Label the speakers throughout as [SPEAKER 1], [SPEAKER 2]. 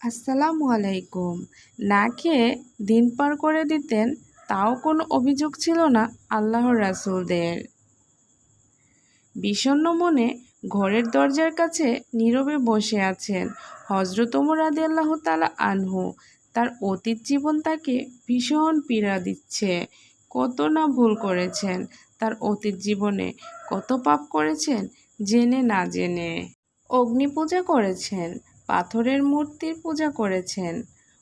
[SPEAKER 1] আসসালামু আলাইকুম। না খেয়ে দিন পার করে দিতেন, তাও কোনো অভিযোগ ছিল না আল্লাহর রাসূলদের। বিষণ্ণ মনে ঘরের দরজার কাছে নীরবে বসে আছেন হযরত ওমর রাদিয়াল্লাহু তাআলা আনহু। তার অতীত জীবন তাকে ভীষণ পীড়া দিচ্ছে। কত না ভুল করেছেন তার অতীত জীবনে, কত পাপ করেছেন জেনে না জেনে। অগ্নি পূজা করেছেন, পাথরের মূর্তির পূজা করেছেন,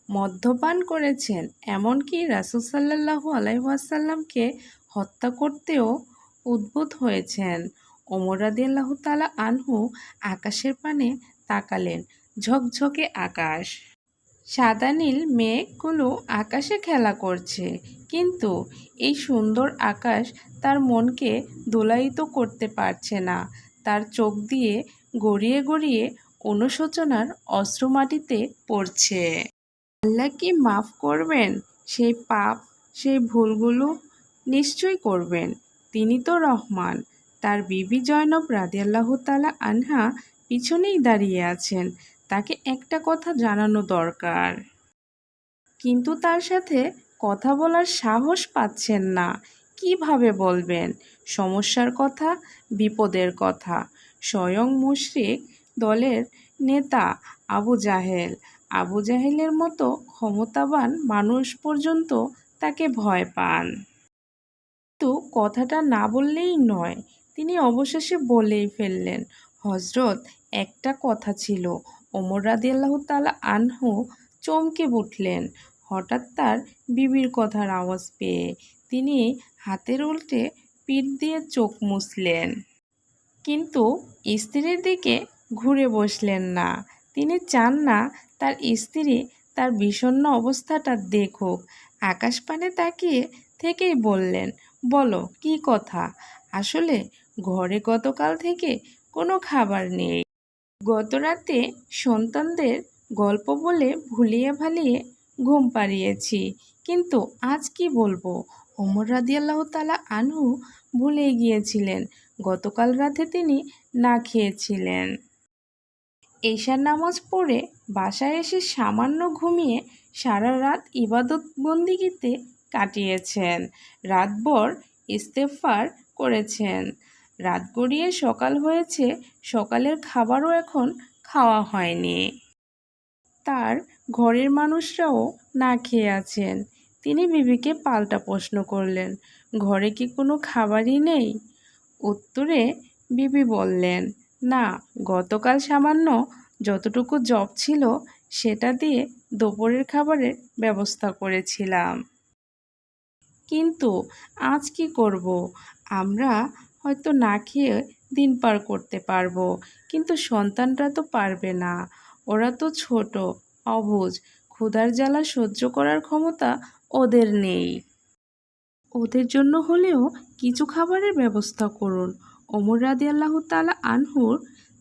[SPEAKER 1] মদ্যপান করেছেন, এমনকি রাসূল সাল্লাল্লাহু আলাইহি ওয়াসাল্লামকে হত্যা করতেও উদ্যত হয়েছেন। ওমর রাদিয়াল্লাহু তাআলা আনহু আকাশের পানে তাকালেন। ঝকঝকে আকাশ, সাদা নীল মেঘগুলো আকাশে খেলা করছে, কিন্তু এই সুন্দর আকাশ তার মনকে দোলায়িত করতে পারছে না। তার চোখ দিয়ে গড়িয়ে গড়িয়ে অনুশোচনার অশ্রু মাটিতে পড়ছে। আল্লাহ কি মাফ করবেন সেই পাপ, সেই ভুলগুলো? নিশ্চয়ই করবেন, তিনি তো রহমান। তার বিবি জয়নব রাদিয়াল্লাহু তাআলা আনহা পিছনেই দাঁড়িয়ে আছেন। তাকে একটা কথা জানানো দরকার, কিন্তু তার সাথে কথা বলার সাহস পাচ্ছেন না। কিভাবে বলবেন সমস্যার কথা, বিপদের কথা? স্বয়ং মুশরিক দলের নেতা আবু জাহেলের মতো ক্ষমতাবান মানুষ পর্যন্ত তাকে ভয় পান। কিন্তু কথাটা না বললেই নয়, তিনি অবশেষে বলেই ফেললেন, হজরত, একটা কথা ছিল। ওমর রাদিয়াল্লাহু তাআলা আনহু চমকে উঠলেন হঠাৎ তার বিবির কথার আওয়াজ পেয়ে। তিনি হাতের উল্টে পিঠ দিয়ে চোখ মুছলেন, কিন্তু স্ত্রীর দিকে ঘুরে বসলেন না। তিনি চান না তার স্ত্রী তার বিষণ্ণ অবস্থাটা দেখুক। আকাশপানে তাকিয়ে থেকেই বললেন, বলো কি কথা? আসলে ঘরে গতকাল থেকে কোনো খাবার নেই। গত রাতে সন্তানদের গল্প বলে ভুলিয়ে ভালিয়ে ঘুম পাড়িয়েছি, কিন্তু আজ কি বলবো? ওমর রাদিয়াল্লাহু তাআলা আনহু ভুলে গিয়েছিলেন গতকাল রাতে তিনি না খেয়েছিলেন। এশার নামাজ পড়ে বাসায় এসে সামান্য ঘুমিয়ে সারা রাত ইবাদত বন্দিগিতে কাটিয়েছেন। রাতভর ইস্তেগফার করেছেন। রাত গড়িয়ে সকাল হয়েছে, সকালের খাবারও এখন খাওয়া হয়নি। তার ঘরের মানুষরাও না খেয়ে আছেন। তিনি বিবিকে পাল্টা প্রশ্ন করলেন, ঘরে কি কোনো খাবারই নেই? উত্তরে বিবি বললেন, না, গতকাল সামান্য যতটুকু জব ছিল সেটা দিয়ে দুপুরের খাবারের ব্যবস্থা করেছিলাম। কিন্তু আজ কি করব? আমরা হয়তো না খেয়ে দিন পার করতে পারবো, কিন্তু সন্তানরা তো পারবে না। ওরা তো ছোট, অবুঝ, ক্ষুধার জ্বালা সহ্য করার ক্ষমতা ওদের নেই। ওদের জন্য হলেও কিছু খাবারের ব্যবস্থা করুন। ওমর রাদিয়াল্লাহু তাআলা আনহুর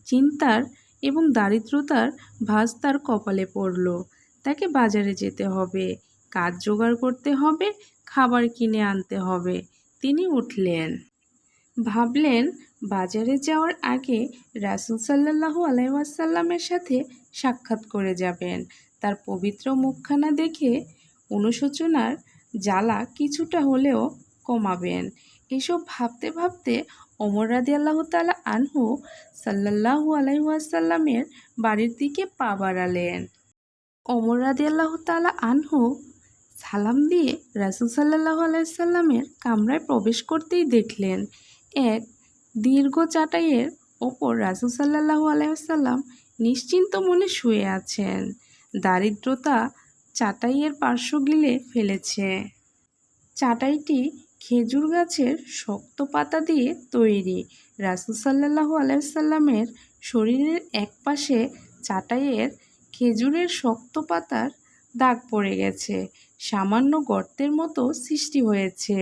[SPEAKER 1] চিন্তার এবং দারিদ্রতার ভাঁজ তার কপালে পড়ল। তাকে বাজারে যেতে হবে, কাজ জোগাড় করতে হবে, খাবার কিনে আনতে হবে। তিনি উঠলেন, ভাবলেন বাজারে যাওয়ার আগে রাসূল সাল্লাল্লাহু আলাইহি ওয়াসাল্লামের সাথে সাক্ষাৎ করে যাবেন। তার পবিত্র মুখখানা দেখে অনুশোচনার জ্বালা কিছুটা হলেও কমাবেন। এসব ভাবতে ভাবতে ওমর রাদিয়াল্লাহু তাআলা আনহু সাল্লাল্লাহু আলাইহি ওয়াসাল্লামের বাড়ির দিকে পা বাড়ালেন। ওমর রাদিয়াল্লাহু তাআলা আনহু সালাম দিয়ে রাসূল সাল্লাল্লাহু আলাইহি সাল্লামের কামরায় প্রবেশ করতেই দেখলেন এক দীর্ঘ চাটাইয়ের ওপর রাসূল সাল্লাল্লাহু আলাইহি সাল্লাম নিশ্চিন্ত মনে শুয়ে আছেন। দারিদ্রতা চাটাইয়ের পার্শ্ব গিলে ফেলেছে। চাটাইটি খেজুর গাছের শক্ত পাতা দিয়ে তৈরি। রাসূল সাল্লাল্লাহু আলাইহি সাল্লামের শরীরের একপাশে চাটাইয়ের খেজুরের শক্ত পাতার দাগ পড়ে গেছে, সামান্য গর্তের মতো সৃষ্টি হয়েছে।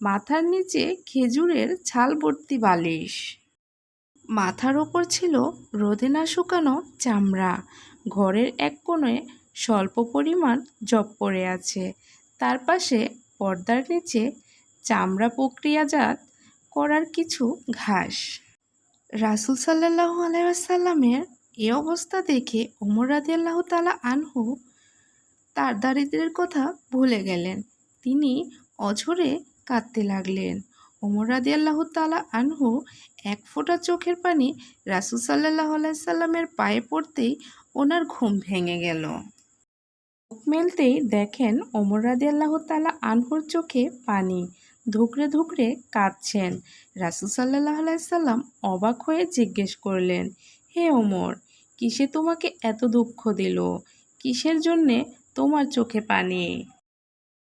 [SPEAKER 1] মাথার নিচে খেজুরের ছাল ভর্তি বালিশ। মাথার ওপর ছিল রোদে না শুকানো চামড়া। ঘরের এক কোণে স্বল্প পরিমাণ জব পড়ে আছে। তার পাশে পর্দার নিচে চামড়া প্রক্রিয়াজাত করার কিছু ঘাস। রাসূল সাল্লাল্লাহু আলাইহি ওয়াসাল্লামের এই অবস্থা দেখে ওমর রাদিয়াল্লাহু তাআলা আনহু তার দারিদ্র্যের কথা ভুলে গেলেন। তিনি অঝরে কাঁদতে লাগলেন। ওমর রাদিয়াল্লাহু তাআলা আনহু এক ফোঁটা চোখের পানি রাসূল সাল্লাল্লাহু আলাইহি সাল্লামের পায়ে পড়তেই ওনার ঘুম ভেঙে গেল। চোখ মেলতেই দেখেন ওমর রাদিয়াল্লাহু তাআলা আনহুর চোখে পানি, ধুকরে ধুকরে কাঁদছেন। রাসূল সাল্লাল্লাহু আলাইহি সাল্লাম অবাক হয়ে জিজ্ঞেস করলেন, হে ওমর, কিসে তোমাকে এত দুঃখ দিল? কিসের জন্যে তোমার চোখে পানি?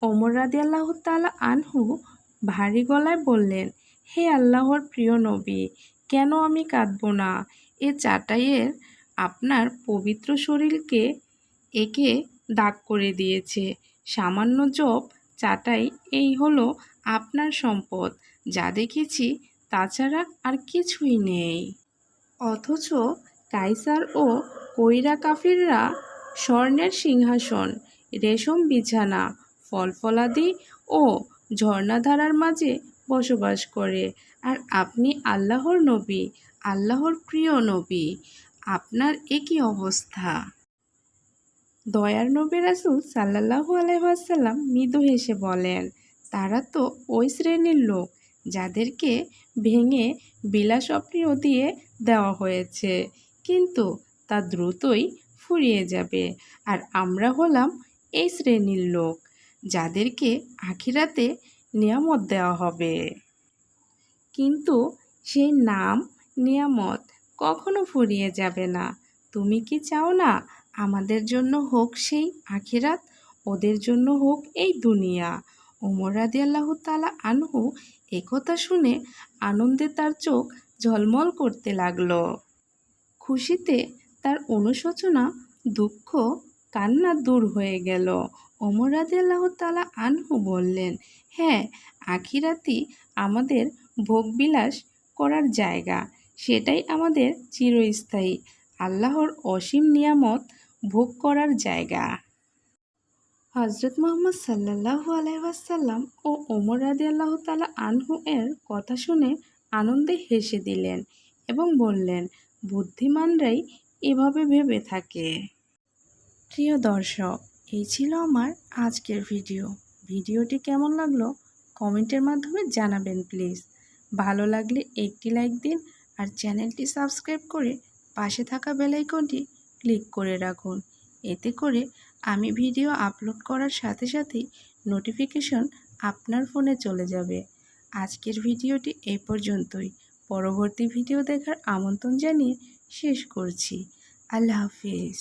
[SPEAKER 1] ওমর রাদিয়াল্লাহু তাআলা আনহু ভারী গলায় বললেন, হে আল্লাহর প্রিয় নবী, কেন আমি কাঁদব না? এ চাটাইয়ের আপনার পবিত্র শরীরকে একে দাগ করে দিয়েছে। সামান্য জব চাটাই এই হলো আপনার সম্পদ। যা দেখেছি তাছাড়া আর কিছুই নেই। অথচ কাইসার ও কৈরা কাফিররা স্বর্ণের সিংহাসন, রেশম বিছানা, ফলফলাদি ও ঝর্ণাধারার মাঝে বসবাস করে। আর আপনি আল্লাহর নবী, আল্লাহর প্রিয় নবী, আপনার এ কী অবস্থা? দয়ার নবী রাসূল সাল্লাল্লাহু আলাইহি ওয়াসাল্লাম মৃদু হেসে বলেন, তারা তো ওই শ্রেণীর লোক যাদেরকে ভেঙে বিলাসপ্রিয় দিয়ে দেওয়া হয়েছে, কিন্তু তা দ্রুতই ফুরিয়ে যাবে। আর আমরা হলাম এই শ্রেণীর লোক যাদেরকে আখিরাতে নিয়ামত দেওয়া হবে। কিন্তু সেই নাম নিয়ামত কখনো ফুরিয়ে যাবে না। তুমি কি চাও না আমাদের জন্য হোক সেই আখিরাত, ওদের জন্য হোক এই দুনিয়া? ওমর রাদিয়াল্লাহু তাআলা আনহু একথা শুনে আনন্দে তার চোখ ঝলমল করতে লাগলো। খুশিতে তার অনুশোচনা, দুঃখ, কান্না দূর হয়ে গেল। ওমর রাদিয়াল্লাহু তাআলা আনহু বললেন, হ্যাঁ, আখিরাতই আমাদের ভোগবিলাস করার জায়গা। সেটাই আমাদের চিরস্থায়ী আল্লাহর অসীম নিয়ামত ভোগ করার জায়গা। হযরত মুহাম্মদ সাল্লাল্লাহু আলাইহি ওয়াসাল্লাম ও ওমর রাদিয়াল্লাহু তাআলা আনহু এর কথা শুনে আনন্দে হেসে দিলেন এবং বললেন, বুদ্ধিমানরাই এভাবে ভেবে থাকে। প্রিয় দর্শক, এই ছিল আমার আজকের ভিডিওটি কেমন লাগলো কমেন্টের মাধ্যমে জানাবেন প্লিজ। ভালো লাগলে একটি লাইক দিন আর চ্যানেলটি সাবস্ক্রাইব করে পাশে থাকা বেল আইকনটি ক্লিক করে রাখুন। এতে করে আমি ভিডিও আপলোড করার সাথে সাথেই নোটিফিকেশন আপনার ফোনে চলে যাবে। আজকের ভিডিওটি এই পর্যন্তই। পরবর্তী ভিডিও দেখার আমন্ত্রণ জানিয়ে শেষ করছি। আল্লাহ হাফিজ।